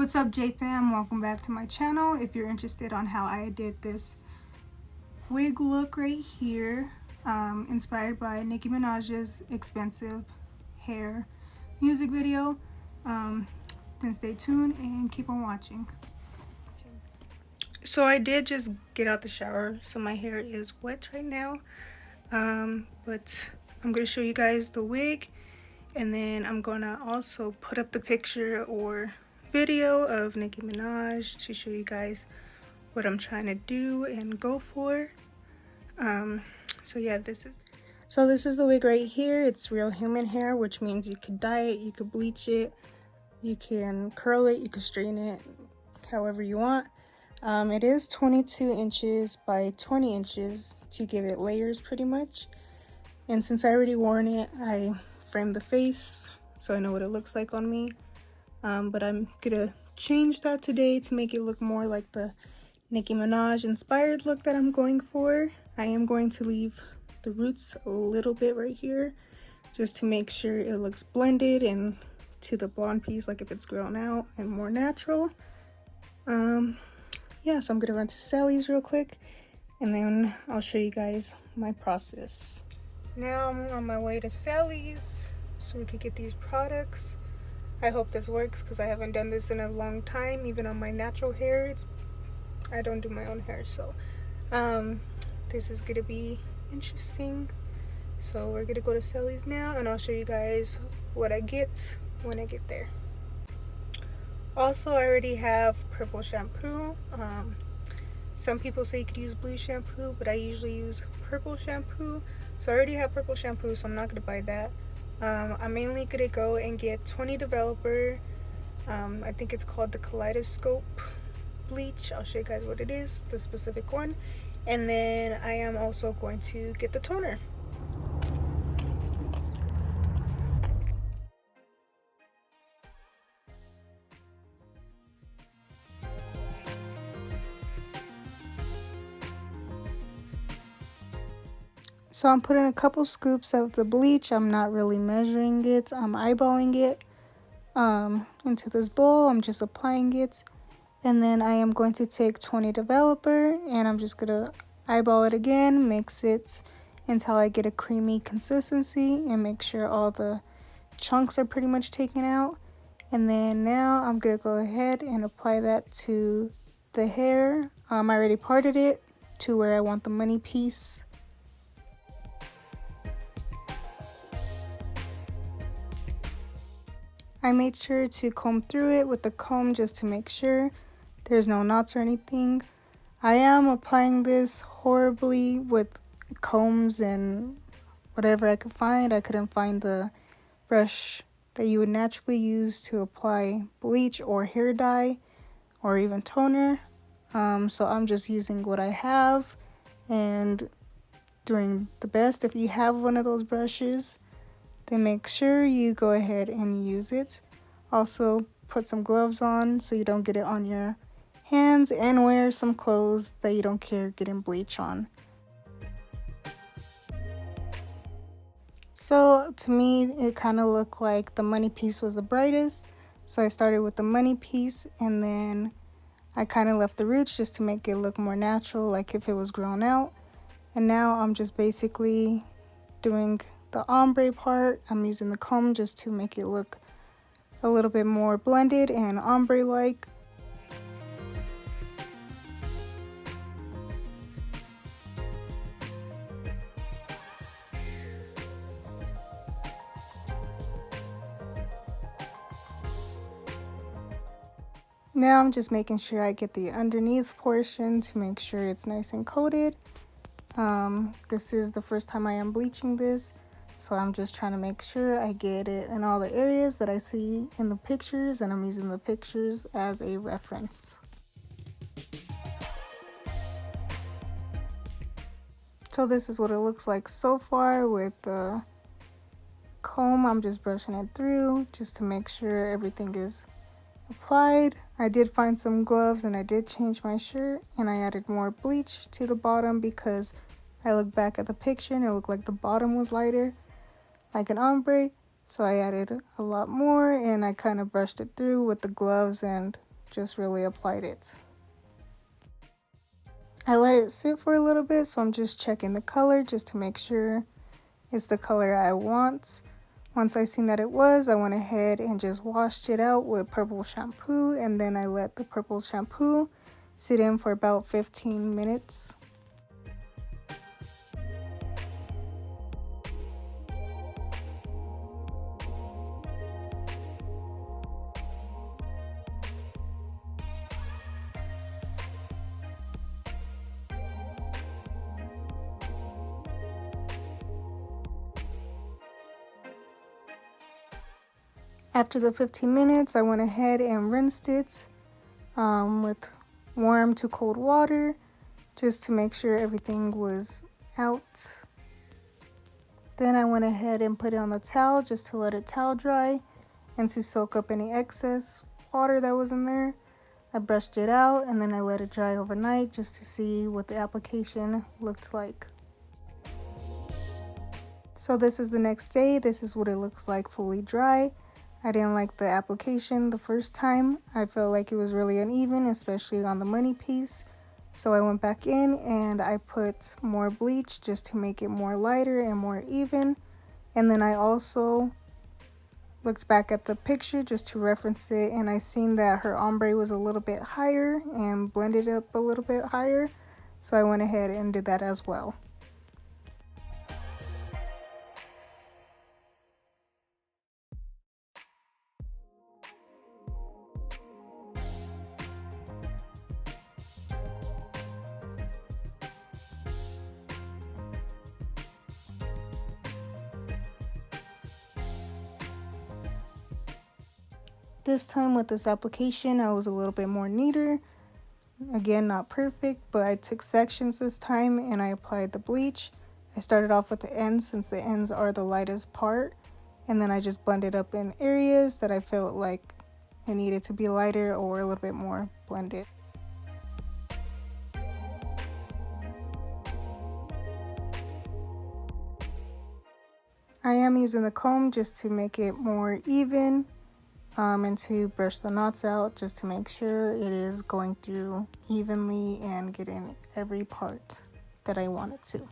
What's up, J fam? Welcome back to my channel. If you're interested on how I did this wig look right here, inspired by Nicki Minaj's Expensive Hair music video, then stay tuned and keep on watching. So I did just get out the shower, so my hair is wet right now, but I'm gonna show you guys the wig, and then I'm gonna also put up the picture or video of Nicki Minaj to show you guys what I'm trying to do and go for. So yeah, this is the wig right here. It's real human hair, which means you could dye it, you could bleach it, you can curl it, you can straighten it however you want. It is 22 inches by 20 inches to give it layers pretty much. And since I already worn it, I framed the face so I know what it looks like on me. But I'm gonna change that today to make it look more like the Nicki Minaj inspired look that I'm going for. I am going to leave the roots a little bit right here just to make sure it looks blended and to the blonde piece, like if it's grown out and more natural. Yeah, so I'm gonna run to Sally's real quick and then I'll show you guys my process. Now I'm on my way to Sally's so we could get these products. I hope this works because I haven't done this in a long time. Even on my natural hair, I don't do my own hair, so this is gonna be interesting. So we're gonna go to Sally's now and I'll show you guys what I get when I get there. Also, I already have purple shampoo. Some people say you could use blue shampoo, but I usually use purple shampoo. So I already have purple shampoo, so I'm not gonna buy that. I'm mainly gonna go and get 20 Developer. I think it's called the Kaleidoscope bleach. I'll show you guys what it is, the specific one. And then I am also going to get the toner. So I'm putting a couple scoops of the bleach. I'm not really measuring it. I'm eyeballing it into this bowl. I'm just applying it. And then I am going to take 20 Developer and I'm just going to eyeball it again, mix it until I get a creamy consistency and make sure all the chunks are pretty much taken out. And then now I'm going to go ahead and apply that to the hair. I already parted it to where I want the money piece. I made sure to comb through it with the comb just to make sure there's no knots or anything. I am applying this horribly with combs and whatever I could find. I couldn't find the brush that you would naturally use to apply bleach or hair dye or even toner. So I'm just using what I have and doing the best. If you have one of those brushes, then make sure you go ahead and use it. Also, put some gloves on so you don't get it on your hands, and wear some clothes that you don't care getting bleach on. So to me, it kind of looked like the money piece was the brightest. So I started with the money piece and then I kind of left the roots just to make it look more natural, like if it was grown out. And now I'm just basically doing the ombre part. I'm using the comb just to make it look a little bit more blended and ombre like. Now I'm just making sure I get the underneath portion to make sure it's nice and coated. This is the first time I am bleaching this, so I'm just trying to make sure I get it in all the areas that I see in the pictures, and I'm using the pictures as a reference. So this is what it looks like so far with the comb. I'm just brushing it through just to make sure everything is applied. I did find some gloves and I did change my shirt and I added more bleach to the bottom because I looked back at the picture and it looked like the bottom was lighter, like an ombre. So I added a lot more and I kind of brushed it through with the gloves and just really applied it. I let it sit for a little bit, so I'm just checking the color just to make sure it's the color I want. Once I seen that it was, I went ahead and just washed it out with purple shampoo, and then I let the purple shampoo sit in for about 15 minutes. After the 15 minutes, I went ahead and rinsed it with warm to cold water just to make sure everything was out. Then I went ahead and put it on the towel just to let it towel dry and to soak up any excess water that was in there. I brushed it out and then I let it dry overnight just to see what the application looked like. So this is the next day. This is what it looks like fully dry. I didn't like the application the first time. I felt like it was really uneven, especially on the money piece. So I went back in and I put more bleach just to make it more lighter and more even. And then I also looked back at the picture just to reference it, and I seen that her ombre was a little bit higher and blended up a little bit higher. So I went ahead and did that as well. This time with this application, I was a little bit more neater. Again, not perfect, but I took sections this time and I applied the bleach. I started off with the ends since the ends are the lightest part, and then I just blended up in areas that I felt like it needed to be lighter or a little bit more blended. I am using the comb just to make it more even. And to brush the knots out just to make sure it is going through evenly and getting every part that I want it to.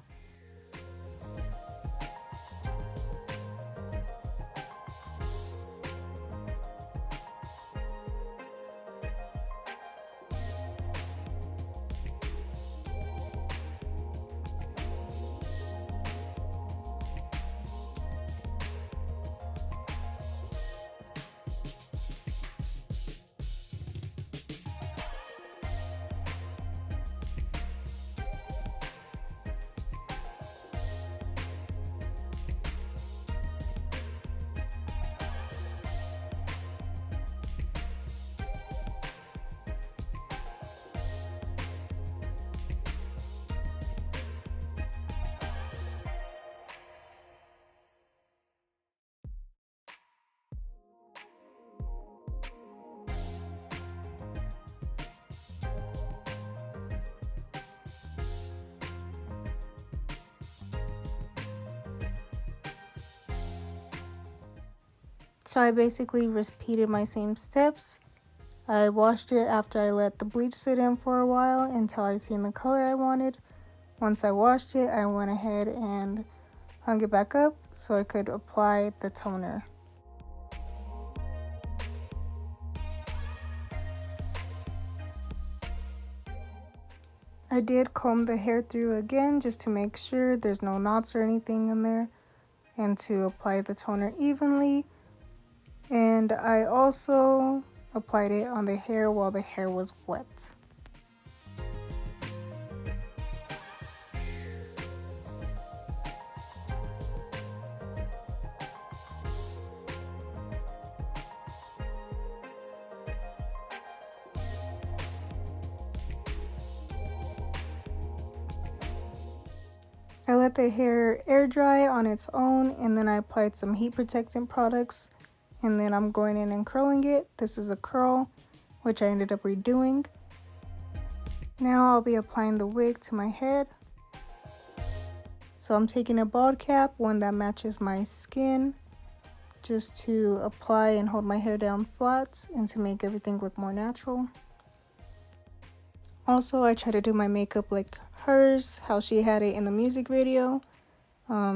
So I basically repeated my same steps. I washed it after I let the bleach sit in for a while until I seen the color I wanted. Once I washed it, I went ahead and hung it back up so I could apply the toner. I did comb the hair through again just to make sure there's no knots or anything in there, and to apply the toner evenly. And I also applied it on the hair while the hair was wet. I let the hair air dry on its own, and then I applied some heat protectant products, and then I'm going in and curling it. This is a curl, which I ended up redoing. Now I'll be applying the wig to my head. So I'm taking a bald cap, one that matches my skin, just to apply and hold my hair down flat and to make everything look more natural. Also, I try to do my makeup like hers, how she had it in the music video,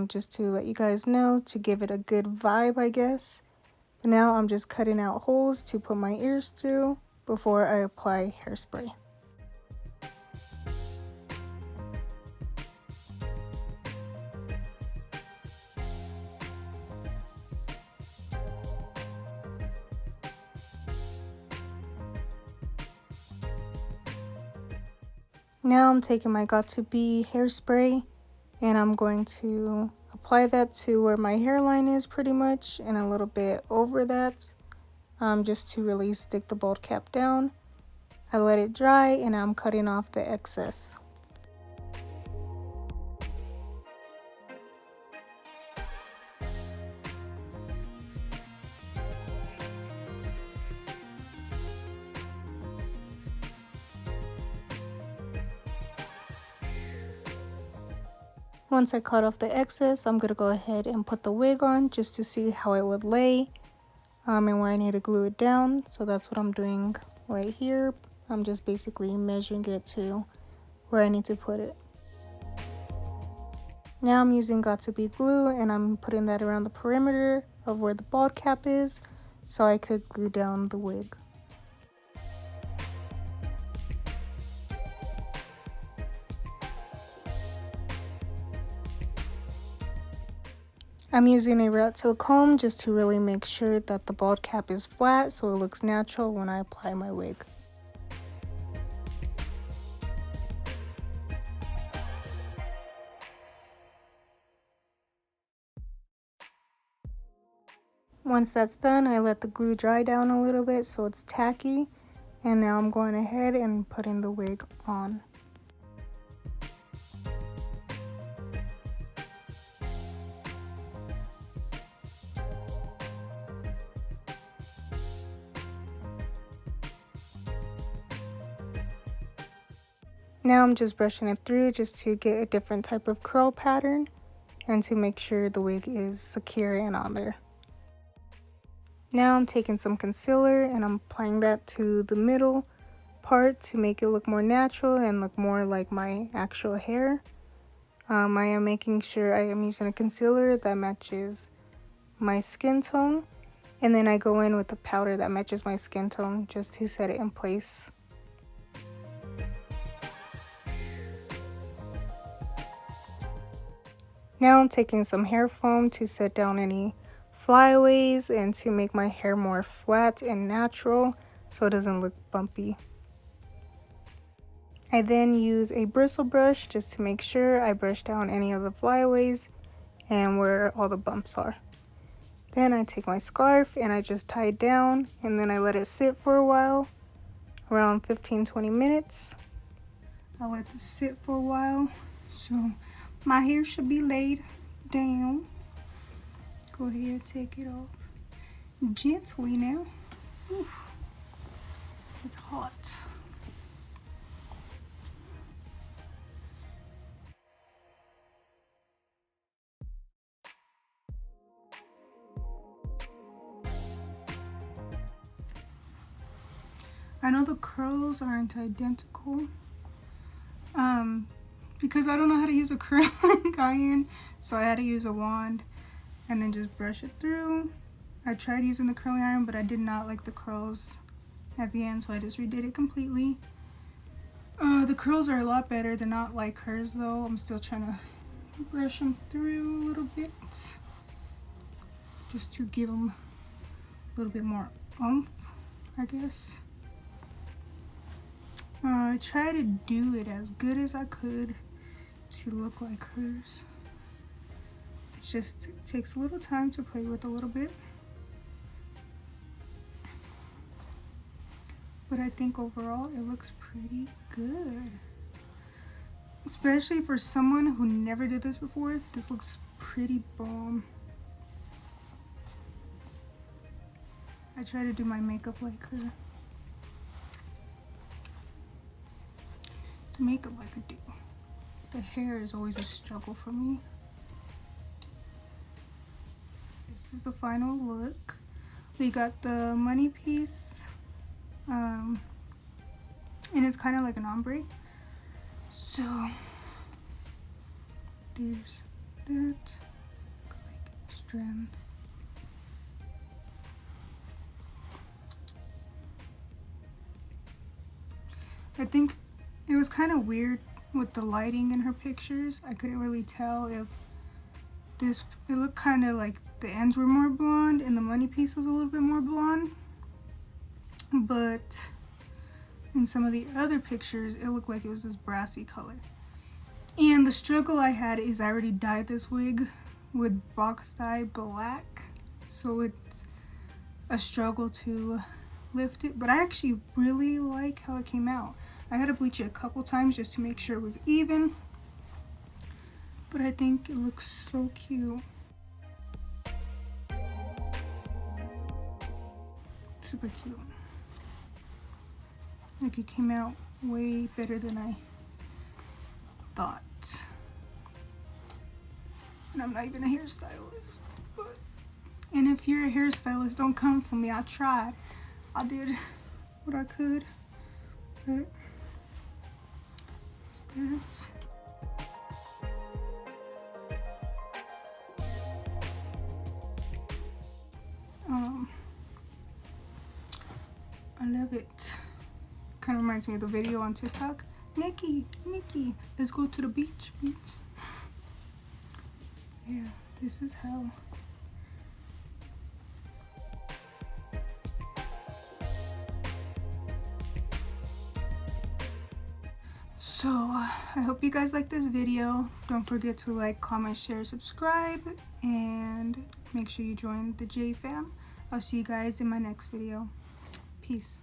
just to let you guys know, to give it a good vibe, I guess. But now I'm just cutting out holes to put my ears through before I apply hairspray. Now I'm taking my Got To Be hairspray and I'm going to apply that to where my hairline is pretty much and a little bit over that, just to really stick the bald cap down. I let it dry and I'm cutting off the excess. Once I cut off the excess, I'm going to go ahead and put the wig on just to see how it would lay, and where I need to glue it down. So that's what I'm doing right here. I'm just basically measuring it to where I need to put it. Now I'm using Got To Be glue and I'm putting that around the perimeter of where the bald cap is so I could glue down the wig. I'm using a rat tail comb just to really make sure that the bald cap is flat so it looks natural when I apply my wig. Once that's done, I let the glue dry down a little bit so it's tacky, and now I'm going ahead and putting the wig on. Now I'm just brushing it through just to get a different type of curl pattern and to make sure the wig is secure and on there. Now I'm taking some concealer and I'm applying that to the middle part to make it look more natural and look more like my actual hair. I am making sure I am using a concealer that matches my skin tone, and then I go in with a powder that matches my skin tone just to set it in place. Now I'm taking some hair foam to set down any flyaways and to make my hair more flat and natural so it doesn't look bumpy. I then use a bristle brush just to make sure I brush down any of the flyaways and where all the bumps are. Then I take my scarf and I just tie it down and then I let it sit for a while, around 15-20 minutes. I let it sit for a while so my hair should be laid down. Go ahead, take it off gently now. Oof. It's hot. I know the curls aren't identical because I don't know how to use a curling iron, so I had to use a wand and then just brush it through. I tried using the curling iron, but I did not like the curls at the end, so I just redid it completely. The curls are a lot better. They're not like hers though. I'm still trying to brush them through a little bit just to give them a little bit more oomph, I guess. I tried to do it as good as I could to look like hers. It just takes a little time to play with a little bit. But I think overall it looks pretty good. Especially for someone who never did this before, this looks pretty bomb. I try to do my makeup like her. The makeup I could do. The hair is always a struggle for me. is the final look. We got the money piece, and it's kind of like an ombre. So there's that, like strands. I think it was kind of weird with the lighting in her pictures. I couldn't really tell if it looked kind of like the ends were more blonde and the money piece was a little bit more blonde. But in some of the other pictures, it looked like it was this brassy color. And the struggle I had is I already dyed this wig with box dye black. So it's a struggle to lift it. But I actually really like how it came out. I had to bleach it a couple times just to make sure it was even. But I think it looks so cute. Super cute. Like, it came out way better than I thought. And I'm not even a hairstylist. And if you're a hairstylist, don't come for me. I tried. I did what I could. But that's I love it. Kind of reminds me of the video on TikTok. Nicki, let's go to the beach. Yeah, this is how. So I hope you guys like this video. Don't forget to like, comment, share, subscribe, and make sure you join the J fam. I'll see you guys in my next video. Peace.